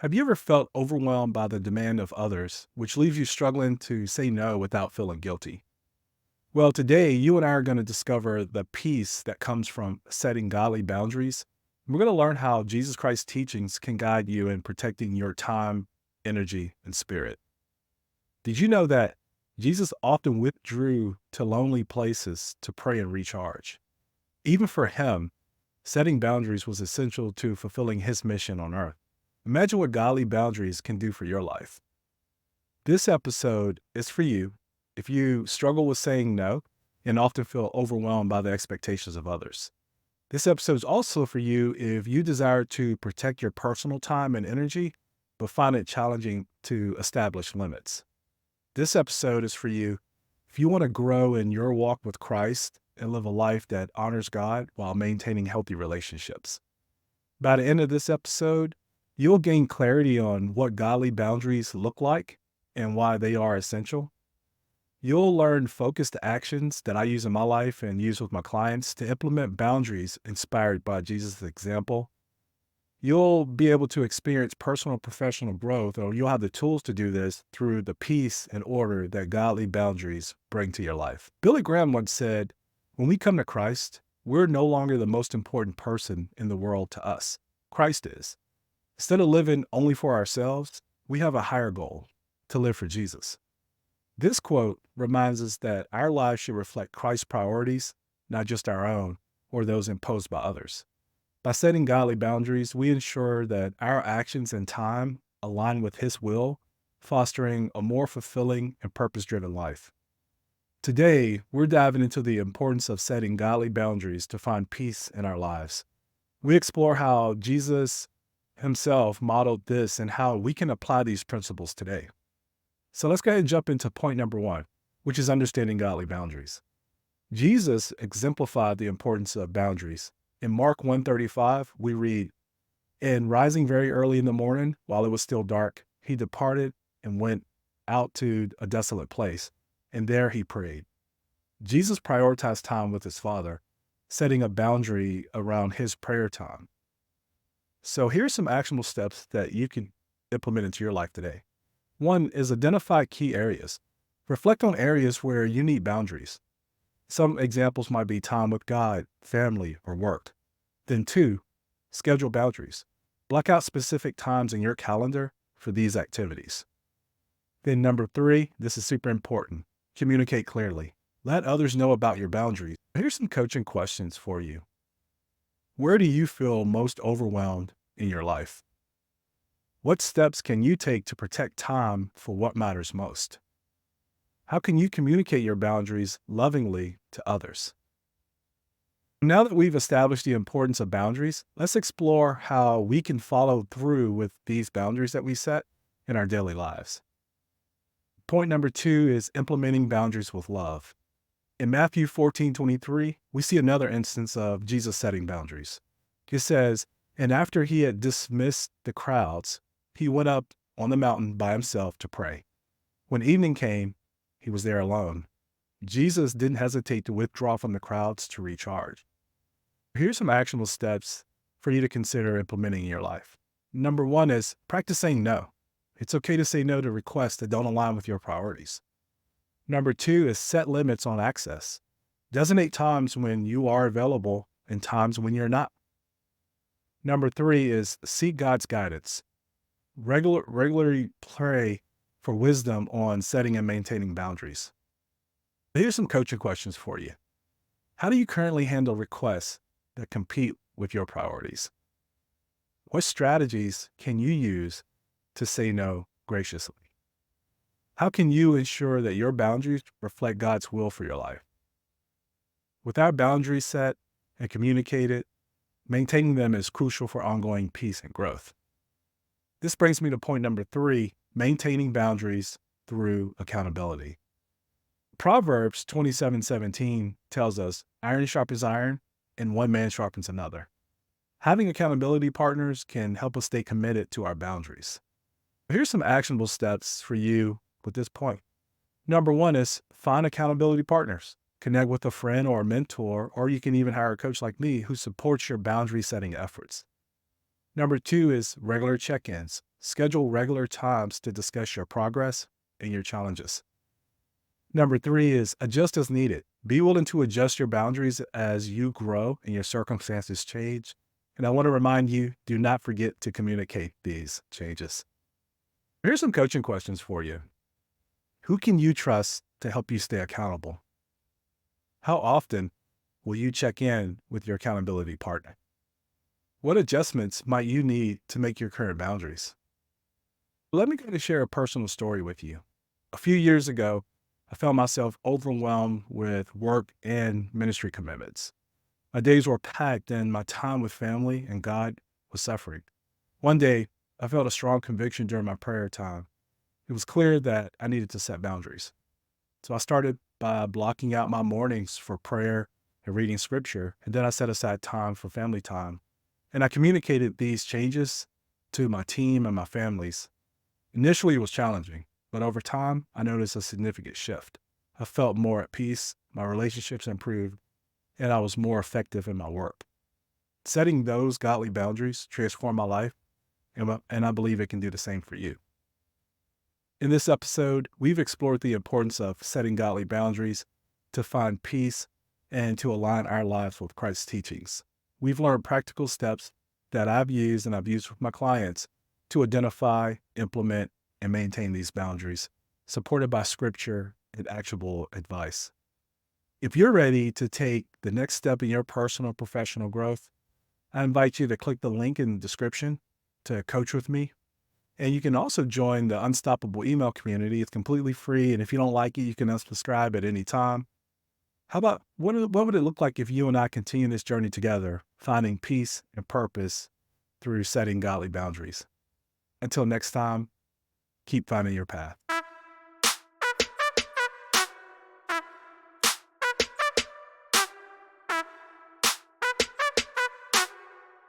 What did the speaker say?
Have you ever felt overwhelmed by the demand of others, which leaves you struggling to say no without feeling guilty? Well, today you and I are going to discover the peace that comes from setting godly boundaries. We're going to learn how Jesus Christ's teachings can guide you in protecting your time, energy, and spirit. Did you know that Jesus often withdrew to lonely places to pray and recharge? Even for him, setting boundaries was essential to fulfilling his mission on earth. Imagine what godly boundaries can do for your life. This episode is for you if you struggle with saying no and often feel overwhelmed by the expectations of others. This episode is also for you if you desire to protect your personal time and energy, but find it challenging to establish limits. This episode is for you if you want to grow in your walk with Christ and live a life that honors God while maintaining healthy relationships. By the end of this episode, you'll gain clarity on what godly boundaries look like and why they are essential. You'll learn focused actions that I use in my life and use with my clients to implement boundaries inspired by Jesus' example. You'll be able to experience personal and professional growth, or you'll have the tools to do this through the peace and order that godly boundaries bring to your life. Billy Graham once said, "When we come to Christ, we're no longer the most important person in the world to us. Christ is. Instead of living only for ourselves, we have a higher goal, to live for Jesus." This quote reminds us that our lives should reflect Christ's priorities, not just our own or those imposed by others. By setting godly boundaries, we ensure that our actions and time align with His will, fostering a more fulfilling and purpose-driven life. Today, we're diving into the importance of setting godly boundaries to find peace in our lives. We explore how Jesus himself modeled this and how we can apply these principles today. So let's go ahead and jump into point number one, which is understanding godly boundaries. Jesus exemplified the importance of boundaries. In Mark 1:35, we read, "And rising very early in the morning, while it was still dark, he departed and went out to a desolate place, and there he prayed." Jesus prioritized time with his Father, setting a boundary around his prayer time. So here's some actionable steps that you can implement into your life today. One is identify key areas. Reflect on areas where you need boundaries. Some examples might be time with God, family, or work. Then two, schedule boundaries. Block out specific times in your calendar for these activities. Then number three, this is super important. Communicate clearly. Let others know about your boundaries. Here's some coaching questions for you. Where do you feel most overwhelmed in your life? What steps can you take to protect time for what matters most? How can you communicate your boundaries lovingly to others? Now that we've established the importance of boundaries, let's explore how we can follow through with these boundaries that we set in our daily lives. Point number two is implementing boundaries with love. In Matthew 14:23, we see another instance of Jesus setting boundaries. It says, "And after he had dismissed the crowds, he went up on the mountain by himself to pray. When evening came, he was there alone." Jesus didn't hesitate to withdraw from the crowds to recharge. Here's some actionable steps for you to consider implementing in your life. Number one is practice saying no. It's okay to say no to requests that don't align with your priorities. Number two is set limits on access. Designate times when you are available and times when you're not. Number three is seek God's guidance. Regularly pray for wisdom on setting and maintaining boundaries. Here's some coaching questions for you. How do you currently handle requests that compete with your priorities? What strategies can you use to say no graciously? How can you ensure that your boundaries reflect God's will for your life? With our boundaries set and communicated, maintaining them is crucial for ongoing peace and growth. This brings me to point number three, maintaining boundaries through accountability. Proverbs 27:17 tells us, "Iron sharpens iron, and one man sharpens another." Having accountability partners can help us stay committed to our boundaries. Here's some actionable steps for you with this point. Number one is find accountability partners. Connect with a friend or a mentor, or you can even hire a coach like me who supports your boundary setting efforts. Number two is regular check-ins. Schedule regular times to discuss your progress and your challenges. Number three is adjust as needed. Be willing to adjust your boundaries as you grow and your circumstances change. And I want to remind you, do not forget to communicate these changes. Here's some coaching questions for you. Who can you trust to help you stay accountable? How often will you check in with your accountability partner? What adjustments might you need to make your current boundaries? Let me kind of share a personal story with you. A few years ago, I found myself overwhelmed with work and ministry commitments. My days were packed and my time with family and God was suffering. One day, I felt a strong conviction during my prayer time. It was clear that I needed to set boundaries. So I started by blocking out my mornings for prayer and reading scripture, and then I set aside time for family time. And I communicated these changes to my team and my families. Initially, it was challenging, but over time, I noticed a significant shift. I felt more at peace, my relationships improved, and I was more effective in my work. Setting those godly boundaries transformed my life, and I believe it can do the same for you. In this episode, we've explored the importance of setting godly boundaries to find peace and to align our lives with Christ's teachings. We've learned practical steps that I've used and I've used with my clients to identify, implement, and maintain these boundaries, supported by scripture and actionable advice. If you're ready to take the next step in your personal professional growth, I invite you to click the link in the description to coach with me. And you can also join the Unstoppable email community. It's completely free. And if you don't like it, you can unsubscribe at any time. How about what would it look like if you and I continue this journey together, finding peace and purpose through setting godly boundaries? Until next time, keep finding your path.